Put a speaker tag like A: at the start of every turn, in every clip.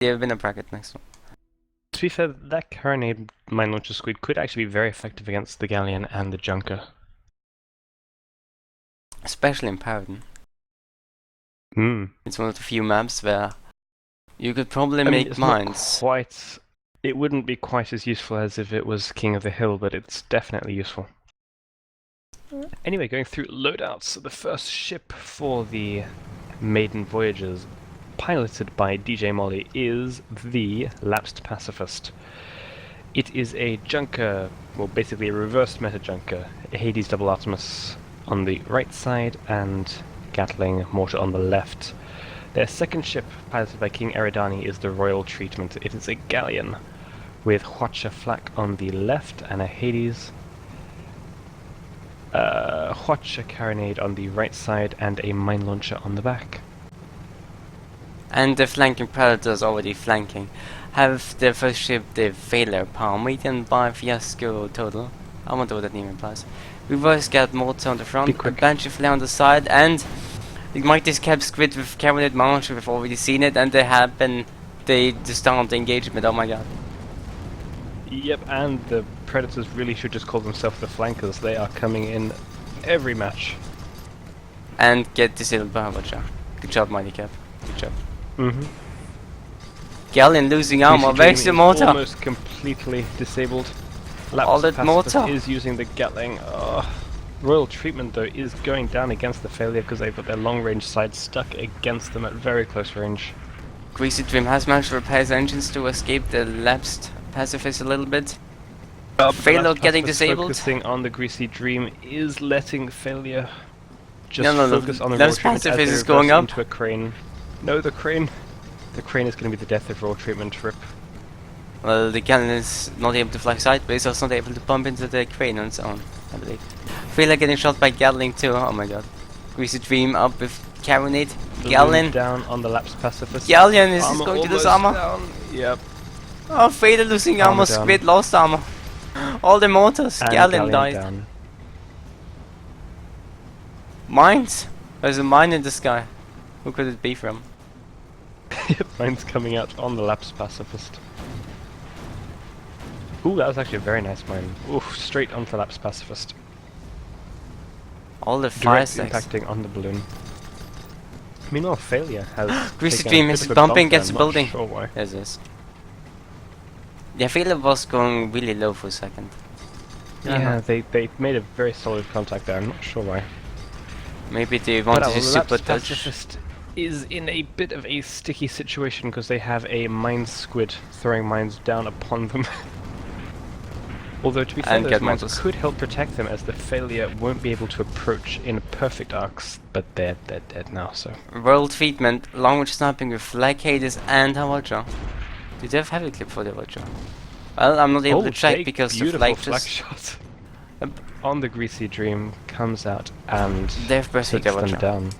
A: Yeah, win a bracket next one.
B: To be fair, that carronade mine launcher squid could actually be very effective against the galleon and the junker.
A: Especially in Paladin.
B: Hmm.
A: It's one of the few maps where you could probably
B: I mean,
A: make
B: it's
A: mines.
B: not quite. It wouldn't be quite as useful as if it was King of the Hill, but it's definitely useful. Anyway, going through loadouts, the first ship for the Maiden Voyagers, piloted by DJ Molly, is the Lapsed Pacifist. It is a junker, well, basically a reversed meta junker, Hades Double Artemis on the right side and Gatling Mortar on the left. Their second ship, piloted by King Eridani, is the Royal Treatment. It is a galleon with Huacha Flak on the left and a Hades, Huacha Carronade on the right side and a mine launcher on the back.
A: And the flanking predators already flanking. Have the first ship the failure palm median by fiasco total. I wonder what that name implies. Reverse Scout Mortar on the front, a Banshee Flare on the side, and the Mighty Scab Squid with Carronade Launcher. We've already seen it, and they start the engagement. Oh my god.
B: Yep, and the Predators really should just call themselves the flankers. They are coming in every match.
A: And get disabled by Voyager. Good job, Mighty Cap. Good job. Galleon losing armor. Where's the mortar?
B: Almost completely disabled.
A: All that mortar
B: is using the Gatling. Royal Treatment though is going down against the failure because they've got their long range side stuck against them at very close range.
A: Greasy Dream has managed to repair his engines to escape the lapsed pacifist a little bit. Failure getting disabled.
B: Focusing on the Greasy Dream is letting failure just focus on the
A: Royal
B: Treatment as they
A: is going up
B: into a crane. No, the crane is going to be the death of Royal Treatment. Rip.
A: Well, the cannon is not able to fly sideways, so it's not able to bump into the crane on its own, I believe. Failure getting shot by Gatling too, oh my god. Greasy Dream up with Carronade. Galleon
B: down on the Lapsed Pacifist.
A: Galleon is going to lose armor.
B: Down. Yep.
A: Oh, Failure losing armor, Squid lost armor. All the mortars, Galleon died.
B: Down.
A: Mines? There's a mine in the sky. Who could it be from?
B: Yep, mine's coming out on the Lapsed Pacifist. Ooh, that was actually a very nice mine. Oof, straight onto the Lapsed Pacifist.
A: All the fire
B: impacting on the balloon. Meanwhile, Failure has
A: Greasy Dream is bumping against the building.
B: Sure why.
A: Yes, yes. Yeah, Failure was going really low for a second.
B: Yeah, they made a very solid contact there. I'm not sure why.
A: Maybe they wanted to super touch.
B: Pacifist is in a bit of a sticky situation because they have a mine squid throwing mines down upon them. Although to be fair, those mines could help protect them as the Failure won't be able to approach in perfect arcs, but they're dead now, so.
A: Royal Treatment, long range sniping with Flag Hades and Havaja. Do they have heavy clip for the Havaja? Well, I'm not able to check because the flag
B: shot on the Greasy Dream comes out and
A: they've
B: takes them down.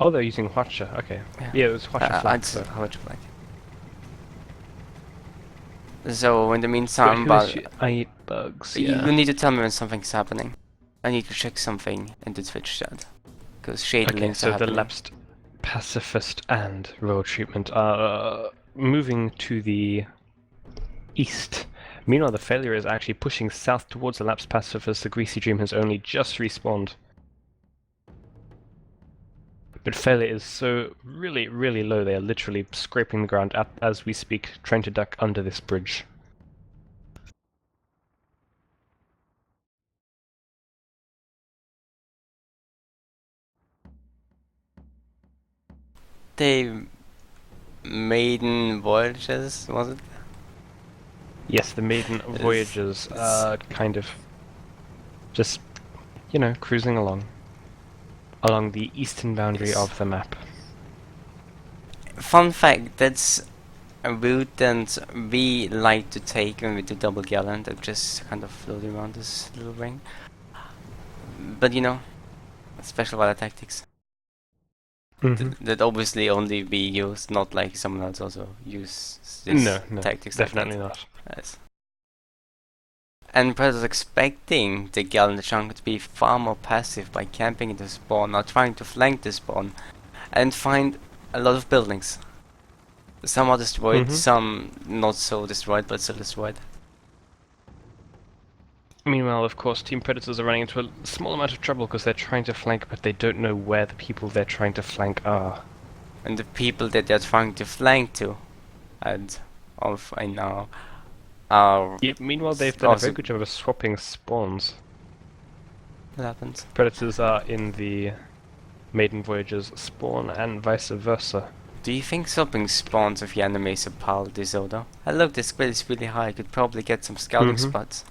B: Oh, they're using Huacha, okay. Yeah, it was Huacha Flag.
A: So Havaja Flag. So, in the meantime,
B: I eat bugs. Yeah.
A: You need to tell me when something's happening. I need to check something in the Twitch chat. Because shade links are happening.
B: So the Lapsed Pacifist and Royal Treatment are moving to the east. Meanwhile, the Failure is actually pushing south towards the Lapsed Pacifist. The Greasy Dream has only just respawned. But Failure is so really low, they are literally scraping the ground as we speak, trying to duck under this bridge.
A: The Maiden Voyagers, was it?
B: Yes, the Maiden Voyagers are kind of just, you know, cruising along the eastern boundary of the map.
A: Fun fact, that's a route that we like to take when we do double gallant and just kind of float around this little ring. But you know, special weather tactics. That obviously only we use, not like someone else also use this tactics.
B: Definitely not.
A: Yes. And Predator's expecting the gallant chunk to be far more passive by camping in the spawn, or trying to flank the spawn, and find a lot of buildings. Some are destroyed,
B: Mhm.
A: some not so destroyed, but still destroyed.
B: Meanwhile, of course, Team Predators are running into a small amount of trouble because they're trying to flank, but they don't know where the people they're trying to flank are.
A: And the people that they're trying to flank to, and of I know, are
B: Yeah, meanwhile, they've done a
A: also
B: very good job of swapping spawns.
A: what happened.
B: Predators are in the Maiden Voyagers spawn and vice versa.
A: Do you think something spawns if the enemies are piled disorder? And look, the squid is really high. I could probably get some scouting
B: Mhm.
A: spots.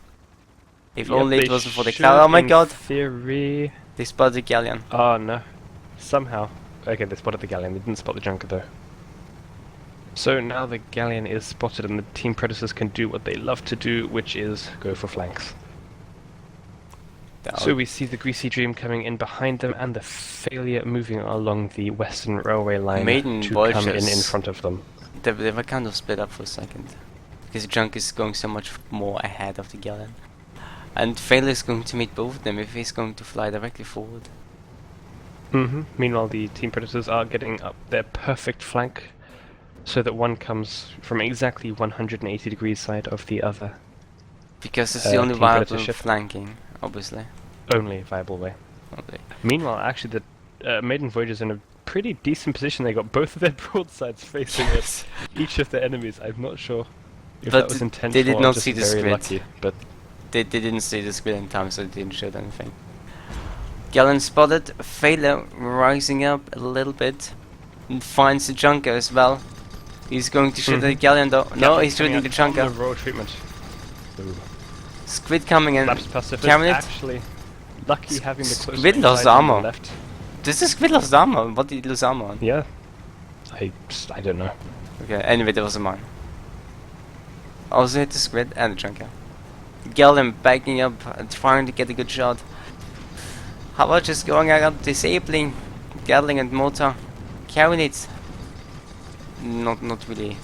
A: If
B: Yep,
A: only it
B: they
A: wasn't for the
B: should,
A: cloud. Oh my
B: in
A: god!
B: theory...
A: They spotted the galleon.
B: Oh no. Somehow. Okay, they spotted the galleon, they didn't spot the junker though. So now the galleon is spotted and the Team Predators can do what they love to do, which is go for flanks. So we see the Greasy Dream coming in behind them and the Failure moving along the Western Railway line
A: Maiden
B: to come in
A: Voyagers.
B: front of them.
A: They were kind of split up for a second. Because the junk is going so much more ahead of the galleon. And Failure is going to meet both of them if he's going to fly directly forward.
B: Meanwhile, the Team Predators are getting up their perfect flank so that one comes from exactly 180 degrees side of the other.
A: Because it's the only
B: Team Predator
A: viable
B: ship.
A: flanking, obviously.
B: Only viable way.
A: Okay.
B: Meanwhile, actually, the Maiden Voyagers in a pretty decent position. They got both of their broadsides facing at each of their enemies. I'm not sure if
A: But
B: that was intentional
A: they did
B: or
A: not
B: just
A: see the
B: very
A: squid.
B: lucky, but
A: They didn't see the squid in time, so they didn't shoot anything. Galleon spotted. Failure rising up a little bit. And finds the junker as well. He's going to shoot the galleon though. No, he's shooting the junker.
B: The raw treatment. Ooh.
A: Squid coming in.
B: Lapsed pacifist
A: Carrying it.
B: actually lucky having the close
A: Squid
B: range
A: lost
B: sight on the
A: armor.
B: left.
A: Does the squid lose armor? What did he lose armor on?
B: Yeah. I don't know.
A: Okay, anyway, that was a mine. Also hit the squid and the junker. Galleon backing up and trying to get a good shot. Howard just going around disabling Gatling and mortar. Carrying it. Not really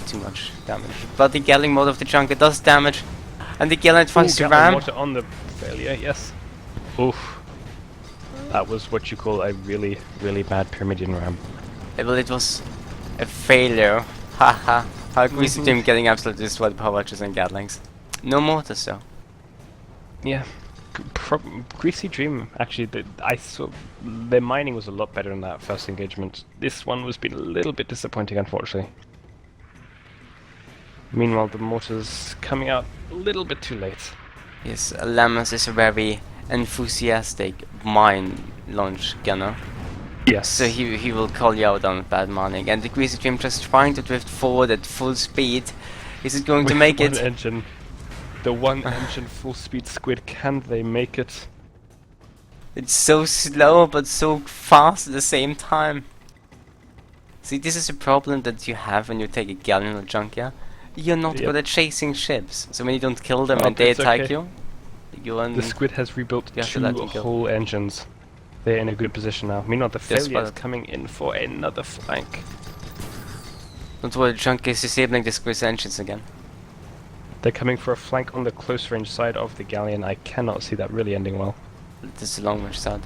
A: too much damage. But the Gatling mortar of the junker does damage. And the Galleon tries to
B: Gatling
A: ram.
B: mortar on the Failure, yes. Oof. That was what you call a really, really bad Pyramidian ram.
A: Well, it was a failure. Haha. How Greasy Dream getting absolutely destroyed by Watchers and Gatlings. No mortars though.
B: Yeah. Greasy Dream, actually, I saw their mining was a lot better in that first engagement. This one was been a little bit disappointing, unfortunately. Meanwhile, the mortars coming out a little bit too late.
A: Yes, Lemons is a very enthusiastic mine launch gunner.
B: Yes.
A: So he will call you out on bad mining. And the Greasy Dream just trying to drift forward at full speed. Is it going to make it?
B: Engine. The one engine full speed squid, can they make it?
A: It's so slow but so fast at the same time. See, this is a problem that you have when you take a galleon or junker. You're not
B: Yep.
A: good at chasing ships. So when you don't kill them
B: Oh,
A: and they
B: it's
A: attack
B: okay.
A: you, you
B: The squid has rebuilt
A: You have to let
B: 2
A: them go.
B: whole engines. They're in a good position now. Meanwhile, the
A: They're
B: Failure is
A: spotted.
B: coming in for another flank.
A: Don't worry, the junker is disabling the squid's engines again.
B: They're coming for a flank on the close range side of the galleon. I cannot see that really ending well.
A: This is a long range side.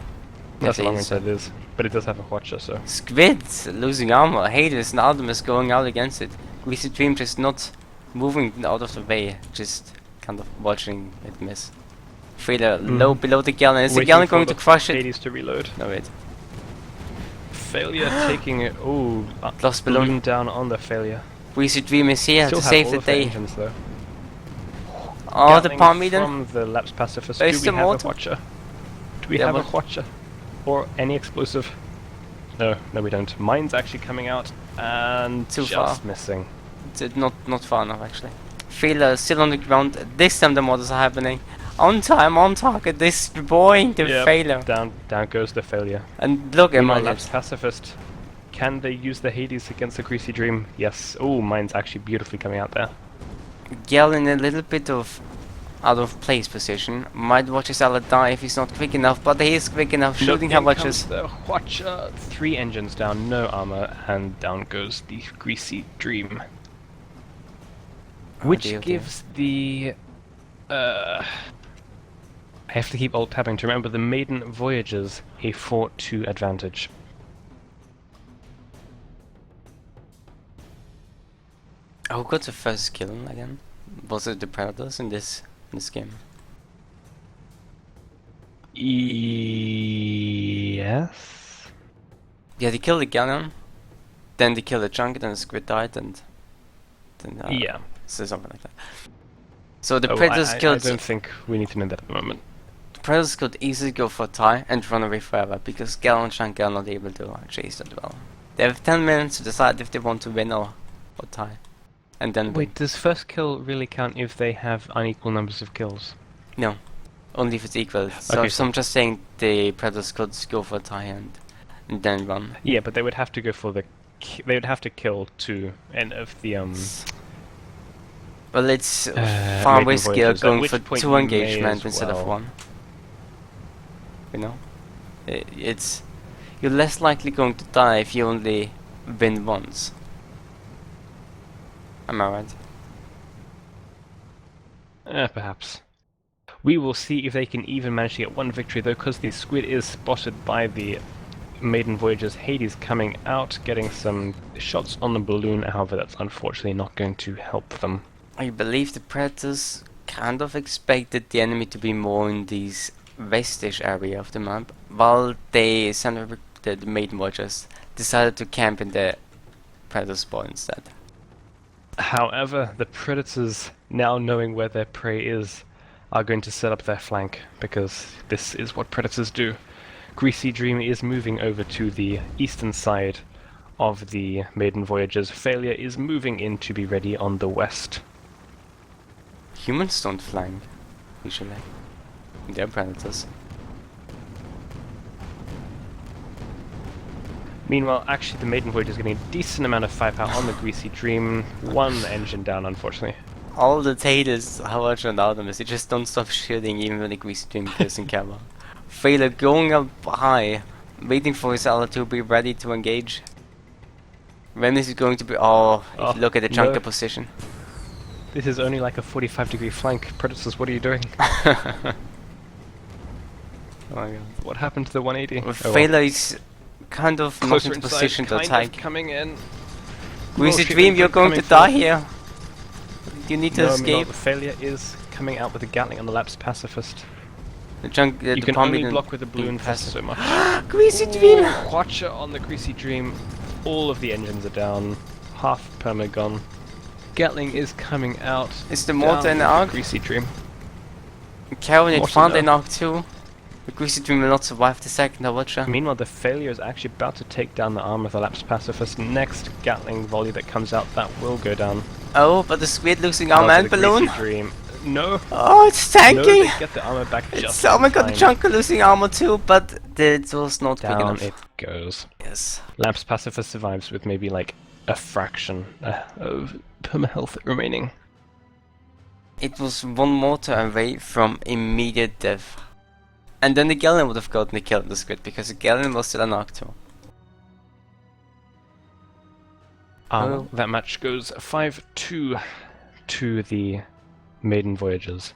B: That's
A: Yes,
B: a long
A: it
B: range
A: is.
B: side it is, but it does have a watcher, so.
A: Squid losing armor. Hades and Artemis going out against it. Greasy Dream just not moving out of the way, just kind of watching it miss. Failure low below the galleon. Is the
B: Waiting
A: galleon
B: for
A: going
B: the
A: to crush it?
B: Hades to reload.
A: No wait.
B: Failure taking it. Ooh,
A: Lost balloon.
B: balloon down on the Failure.
A: Greasy Dream is here
B: Still
A: to
B: have
A: save
B: all
A: the
B: of their
A: day.
B: engines though.
A: Oh, the
B: Gatling
A: Palm Maiden.
B: from the Lapsed Pacifist.
A: There's
B: Do we
A: some
B: have
A: water.
B: a watcher? Do we
A: Yeah,
B: have a
A: but-
B: watcher? Or any explosive? No, we don't. Mine's actually coming out and
A: Too
B: just
A: far.
B: missing.
A: It's not far enough actually. Failure still on the ground. This time the models are happening. On time, on target, destroying the
B: Yep,
A: Failure.
B: Down goes the Failure.
A: And look at my
B: Meanwhile,
A: lips.
B: Lapsed Pacifist. Can they use the Hades against the Greasy Dream? Yes. Oh, mine's actually beautifully coming out there.
A: Gale in a little bit of out of place position. Might watch his ally die if he's not quick enough, but he is quick enough shooting how much is.
B: The Watcher. 3 engines down, no armor, and down goes the Greasy Dream. Which
A: dear, dear.
B: gives the... I have to keep alt-tabbing to remember the Maiden Voyagers a 4-2 advantage.
A: Who got the first kill again? Was it the Predators in this game?
B: Yes.
A: Yeah, they killed the Galleon, then they killed the Chunk, then the Squid died, and then
B: Yeah.
A: so something like that. So the
B: Oh,
A: Predators
B: I
A: killed.
B: don't think we need to know that at the moment.
A: The Predators could easily go for a tie and run away forever because Galleon and Chunk are not able to chase that well. They have 10 minutes to decide if they want to win or tie, and then win.
B: Wait, does first kill really count if they have unequal numbers of kills?
A: No, only if it's equal. So,
B: Okay,
A: so I'm just saying the Predators could go for a tie and then run.
B: Yeah, but they would have to go for the. They would have to kill two end of the
A: Well, it's far
B: Maiden
A: riskier
B: Voyagers, at
A: going
B: which
A: for
B: point
A: 2
B: you may
A: engagement
B: as
A: instead of
B: well.
A: 1. You know, it's you're less likely going to die if you only win once. Am I right?
B: Perhaps. We will see if they can even manage to get one victory, though, because the Squid is spotted by the Maiden Voyagers. Hades coming out, getting some shots on the balloon, however that's unfortunately not going to help them.
A: I believe the Predators kind of expected the enemy to be more in this westish area of the map, while they the Maiden Voyagers decided to camp in the Predator spot instead.
B: However, the Predators, now knowing where their prey is, are going to set up their flank, because this is what Predators do. Greasy Dream is moving over to the eastern side of the Maiden Voyagers. Failure is moving in to be ready on the west.
A: Humans don't flank, usually. They're Predators.
B: Meanwhile, actually, the Maiden Voyager is getting a decent amount of firepower on the Greasy Dream. One engine down, unfortunately.
A: All the taters, how much on Artemis, they just don't stop shooting even when the Greasy Dream kills in cover. Failure going up high, waiting for his ally to be ready to engage. When is it going to be? Oh, if you look at the Chunker
B: no.
A: position.
B: This is only like a 45-degree flank. Predators, what are you doing?
A: Oh my god.
B: What happened to the 180?
A: Well,
B: Oh,
A: Failure is kind of not
B: closer
A: in
B: inside,
A: position to
B: kind
A: attack.
B: of coming in.
A: Greasy
B: Bullshit
A: Dream, you're
B: input
A: going to
B: coming
A: die
B: forward.
A: here. You need to
B: No,
A: escape.
B: the Failure is coming out with a Gatling on the Lapsed Pacifist.
A: The chunk,
B: You
A: the
B: can
A: palm
B: only
A: didn't
B: block with a balloon for
A: pass.
B: so much.
A: Greasy Dream!
B: Watcher on the Greasy Dream. All of the engines are down. Half perma gone. Gatling is coming out.
A: Is the mortar
B: down
A: in
B: with
A: arc?
B: the Greasy Dream.
A: Carrying it
B: Mortar
A: found
B: down.
A: in arc too. The Greasy Dream will not survive the second Watcher.
B: Meanwhile, the Failure is actually about to take down the arm of the Lapsed Pacifist. Next Gatling volley that comes out, that will go down.
A: Oh, but the Squid losing armor
B: Out
A: and
B: to the
A: balloon.
B: Greasy Dream. No.
A: Oh, it's
B: No,
A: tanking!
B: they get the armor back just
A: Oh my
B: in
A: god, the
B: time.
A: Chunker losing armor too, but it was not big
B: Down
A: enough.
B: it goes.
A: Yes.
B: Lapsed Pacifist survives with maybe like a fraction of perma health remaining.
A: It was one mortar away from immediate death. And then the Galleon would have gotten the kill on the Squid because the Galleon was still an arc too.
B: That match goes 5-2 to the Maiden Voyagers.